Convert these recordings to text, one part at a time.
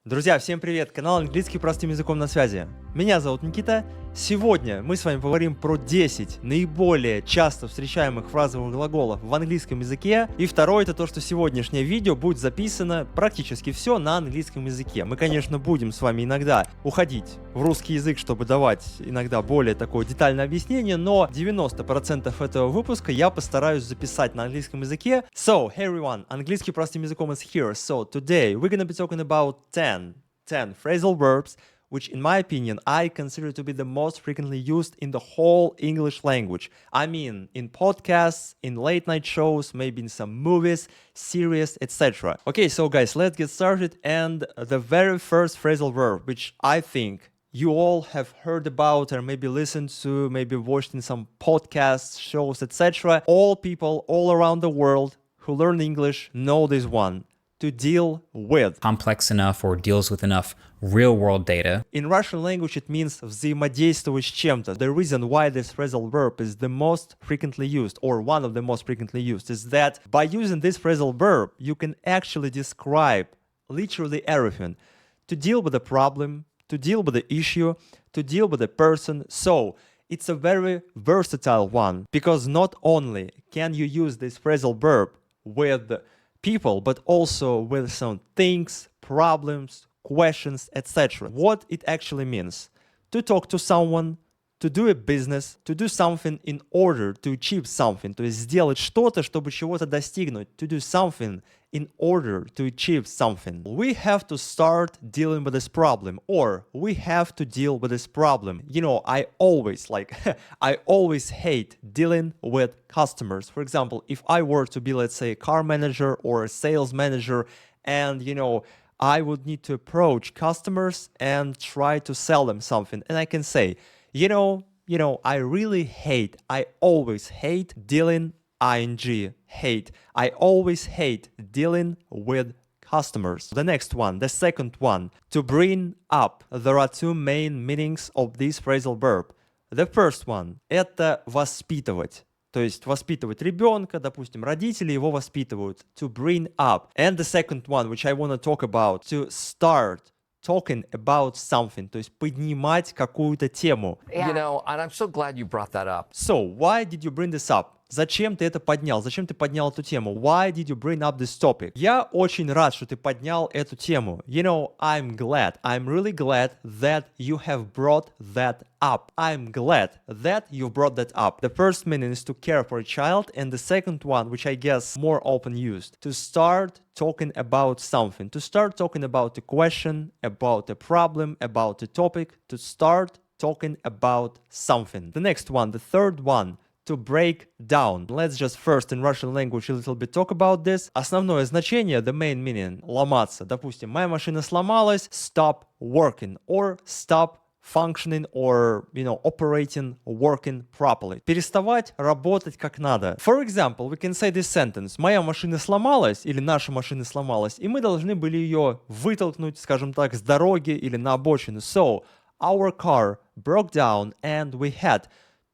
Друзья, всем привет! Канал «Английский простым языком» на связи. Меня зовут Никита. Сегодня мы с вами поговорим про 10 наиболее часто встречаемых фразовых глаголов в английском языке. И второе, это то, что сегодняшнее видео будет записано практически все на английском языке. Мы, конечно, будем с вами иногда уходить в русский язык, чтобы давать иногда более такое детальное объяснение, но 90% этого выпуска я постараюсь записать на английском языке. So, hey everyone, английский простым языком is here. So, today we're gonna be talking about 10 phrasal verbs which in my opinion I consider to be the most frequently used in the whole English language. I mean, in podcasts, in late night shows, maybe in some movies, series, etc. Okay, so guys, let's get started. And the very first phrasal verb, which I think you all have heard about or maybe listened to, maybe watched in some podcasts, shows, etc. All people all around the world who learn English know this one. To deal with. Complex enough or deals with enough real-world data. In Russian language it means взаимодействовать с чем-то. The reason why this phrasal verb is the most frequently used, or one of the most frequently used, is that by using this phrasal verb, you can actually describe literally everything. To deal with a problem, to deal with the issue, to deal with a person. So, it's a very versatile one, because not only can you use this phrasal verb with people, but also with some things, problems, questions, etc. What it actually means: to talk to someone, to do a business, to do something in order to achieve something, то есть сделать что-то, чтобы чего-то достигнуть, to do something in order to achieve something. We have to start dealing with this problem, or we have to deal with this problem. You know, I always hate dealing with customers. For example, if I were to be, let's say, a car manager or a sales manager, and, you know, I would need to approach customers and try to sell them something, and I can say, you know, I always hate dealing I always hate dealing with customers. The next one, the second one, to bring up. There are two main meanings of this phrasal verb. The first one – это воспитывать. То есть воспитывать ребенка, допустим, родители его воспитывают. To bring up. And the second one, which I want to talk about, to start talking about something, то есть поднимать какую-то тему. You know, and I'm so glad you brought that up. So, why did you bring this up? Зачем ты это поднял? Зачем ты поднял эту тему? Why did you bring up this topic? Я очень рад, что ты поднял эту тему. You know, I'm really glad that you have brought that up. I'm glad that you brought that up. The first meaning is to care for a child, and the second one, which I guess more often used, to start talking about something. To start talking about a question, about a problem, about a topic. To start talking about something. The next one, the third one, to break down. Let's just first in Russian language a little bit talk about this. Основное значение, the main meaning, ломаться. Допустим, моя машина сломалась, stop working, or stop functioning, or, you know, operating, working properly. Переставать работать как надо. For example, we can say this sentence: моя машина сломалась, или наша машина сломалась, и мы должны были ее вытолкнуть, скажем так, с дороги или на обочину. So, our car broke down and we had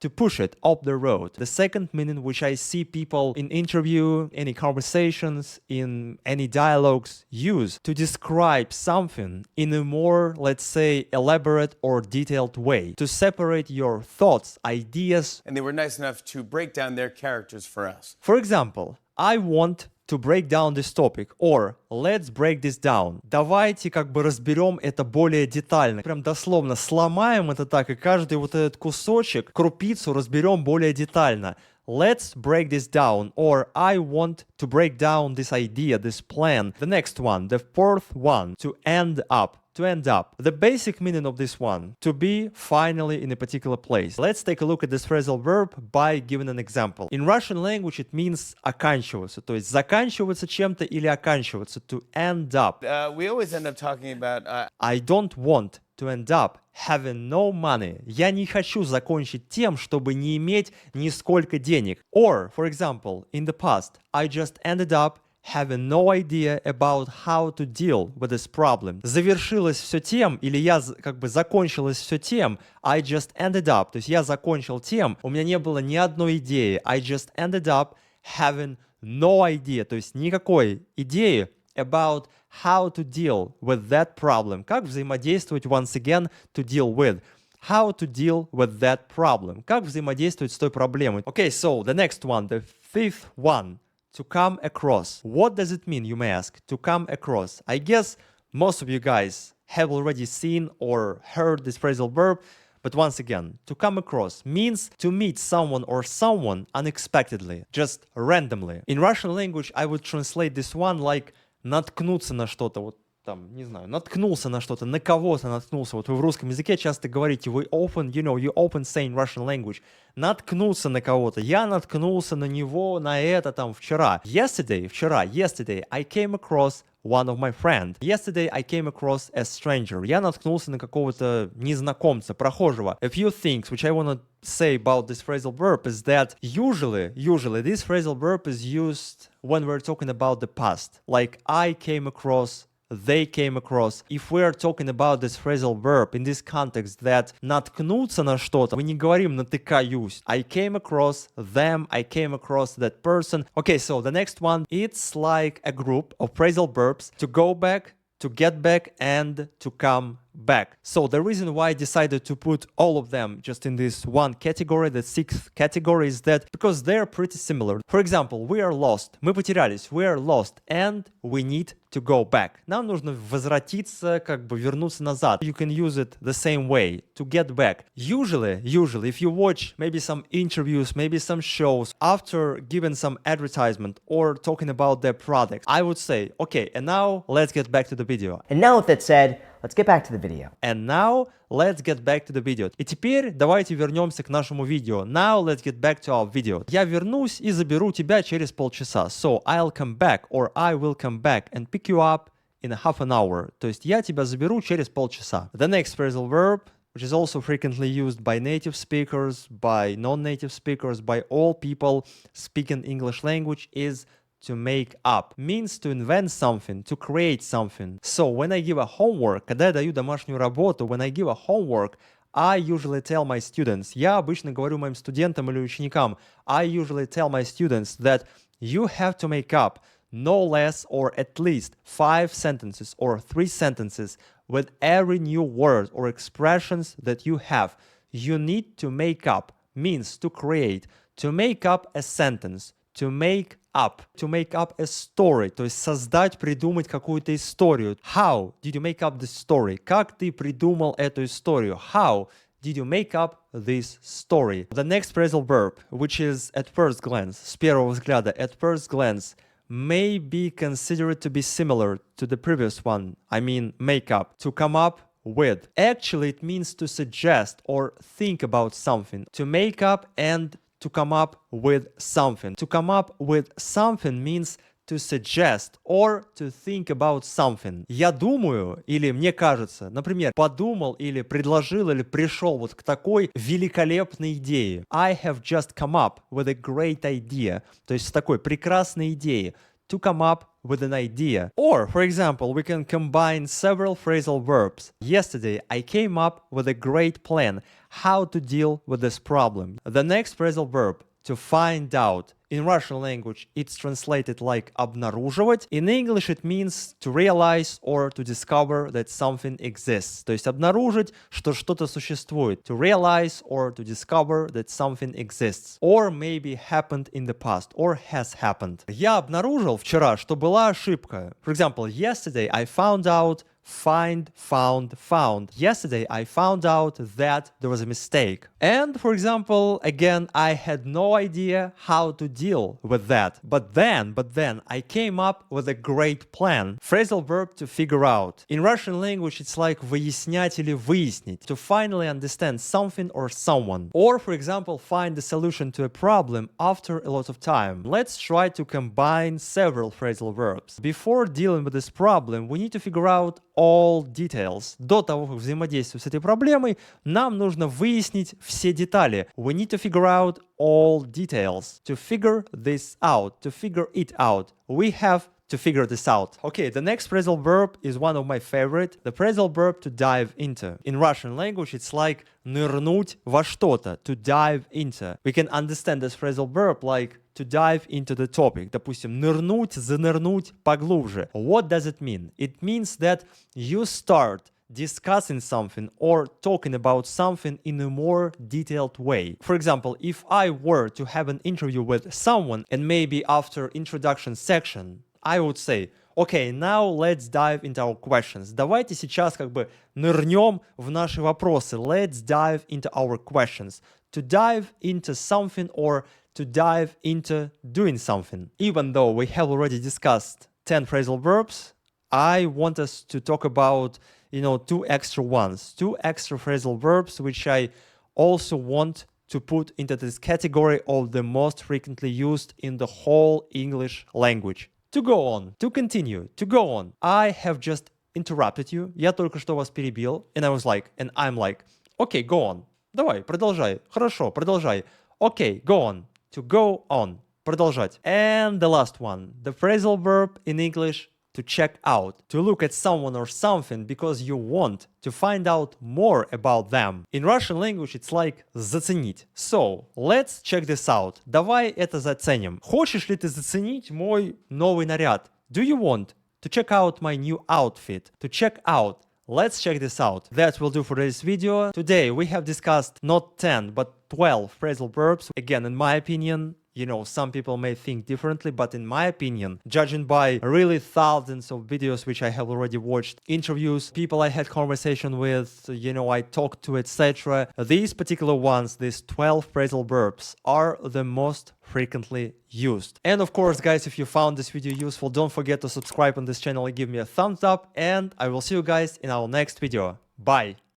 to push it up the road. The second meaning, which I see people in interview, any conversations, in any dialogues use to describe something in a more, let's say, elaborate or detailed way. To separate your thoughts, ideas. And they were nice enough to break down their characters for us. For example, I want to break down this topic, or let's break this down. Давайте как бы разберем это более детально. Прям дословно сломаем это так, и каждый вот этот кусочек, крупицу разберем более детально. Let's break this down, or I want to break down this idea, this plan. The next one, the fourth one, to end up. To end up. The basic meaning of this one, to be finally in a particular place. Let's take a look at this phrasal verb by giving an example. In Russian language it means оканчиваться, то есть заканчиваться чем-то или оканчиваться, to end up. We always end up talking about... I don't want to end up having no money. Я не хочу закончить тем, чтобы не иметь нисколько денег. Or, for example, in the past, I just ended up having no idea about how to deal with this problem. Завершилось все тем, или я как бы закончилось все тем, I just ended up, то есть я закончил тем, у меня не было ни одной идеи. I just ended up having no idea, то есть никакой идеи, about how to deal with that problem. Как взаимодействовать, once again, to deal with. How to deal with that problem. Как взаимодействовать с той проблемой. Okay, so the next one, the fifth one. To come across. What does it mean, you may ask? To come across. I guess most of you guys have already seen or heard this phrasal verb. But once again, to come across means to meet someone or someone unexpectedly, just randomly. In Russian language, I would translate this one like наткнуться на что-то, вот там, не знаю, наткнулся на что-то, на кого-то наткнулся. Вот вы в русском языке часто говорите, you often say in Russian language, наткнулся на кого-то. Я наткнулся на него, на это там вчера. Yesterday, I came across one of my friends. Yesterday I came across a stranger. Я наткнулся на какого-то незнакомца, прохожего. A few things which I want to say about this phrasal verb is that usually this phrasal verb is used when we're talking about the past. Like I came across, they came across. If we are talking about this phrasal verb in this context that наткнуться на что-то, мы не говорим натыкаюсь. I came across them, I came across that person. Okay, so the next one, it's like a group of phrasal verbs to go back, to get back, and to come back. So the reason why I decided to put all of them just in this one category, the sixth category, is that because they're pretty similar. For example, we are lost. Мы потерялись. We are lost and we need to go back. Нам нужно возвратиться, как бы вернуться назад. You can use it the same way, to get back. Usually, if you watch maybe some interviews, maybe some shows, after giving some advertisement or talking about their product, I would say, okay, and now let's get back to the video. And now with that said, let's get back to the video. And now, let's get back to the video. И теперь давайте вернемся к нашему видео. Now, let's get back to our video. Я вернусь и заберу тебя через полчаса. So, I'll come back or I will come back and pick you up in a half an hour. То есть я тебя заберу через полчаса. The next phrasal verb, which is also frequently used by native speakers, by non-native speakers, by all people speaking English language, is to make up. Means to invent something, to create something. So when I give a homework, когда я даю домашнюю работу, when I give a homework, I usually tell my students, я обычно говорю моим студентам или ученикам, I usually tell my students that you have to make up no less or at least 5 sentences or 3 sentences with every new word or expressions that you have. You need to make up means to create, to make up a sentence, to make up a story, то есть создать, придумать какую-то историю. How did you make up this story? Как ты придумал эту историю? How did you make up this story? The next phrasal verb, which is at first glance, с первого взгляда, at first glance, may be considered to be similar to the previous one. I mean, make up, to come up with. Actually, it means to suggest or think about something, to make up and to come up with something. To come up with something means to suggest or to think about something. Я думаю или мне кажется, например, подумал или предложил или пришел вот к такой великолепной идее. I have just come up with a great idea. То есть с такой прекрасной идеей. To come up with an idea. Or, for example, we can combine several phrasal verbs. Yesterday, I came up with a great plan how to deal with this problem. The next phrasal verb, to find out. In Russian language, it's translated like обнаруживать. In English, it means to realize or to discover that something exists. То есть обнаружить, что что-то существует. To realize or to discover that something exists. Or maybe happened in the past or has happened. Я обнаружил вчера, что была ошибка. For example, yesterday I found out found. Yesterday, I found out that there was a mistake. And, for example, again, I had no idea how to deal with that. But then, I came up with a great plan. Phrasal verb to figure out. In Russian language, it's like выяснять или выяснить. To finally understand something or someone. Or, for example, find the solution to a problem after a lot of time. Let's try to combine several phrasal verbs. Before dealing with this problem, we need to figure out all details. До того, как взаимодействовать с этой проблемой, нам нужно выяснить все детали. We need to figure out all details. To figure this out, to figure it out. We have to figure this out. Okay, the next phrasal verb is one of my favorite. The phrasal verb to dive into. In Russian language, it's like нырнуть во что-то, to dive into. We can understand this phrasal verb like to dive into the topic. Допустим, нырнуть, занырнуть поглубже. What does it mean? It means that you start discussing something or talking about something in a more detailed way. For example, if I were to have an interview with someone and maybe after introduction section, I would say, okay, now let's dive into our questions. Давайте сейчас как бы нырнем в наши вопросы. Let's dive into our questions. To dive into something or to dive into doing something. Even though we have already discussed 10 phrasal verbs, I want us to talk about, two extra ones, 2 extra phrasal verbs, which I also want to put into this category of the most frequently used in the whole English language. To go on, to continue, to go on. I have just interrupted you. Я только что вас перебил. And I'm like, okay, go on. Давай, продолжай. Хорошо, продолжай. Okay, go on. To go on. Продолжать. And the last one. The phrasal verb in English, to check out. To look at someone or something because you want to find out more about them. In Russian language, it's like заценить. So, let's check this out. Давай это заценим. Хочешь ли ты заценить мой новый наряд? Do you want to check out my new outfit? To check out. Let's check this out. That will do for this video. Today we have discussed not 10 but 12 phrasal verbs. Again, in my opinion, some people may think differently, but in my opinion, judging by really thousands of videos which I have already watched, interviews, people I had conversation with, I talked to, etc. These particular ones, these 12 phrasal verbs, are the most frequently used. And of course, guys, if you found this video useful, don't forget to subscribe on this channel and give me a thumbs up, and I will see you guys in our next video. Bye!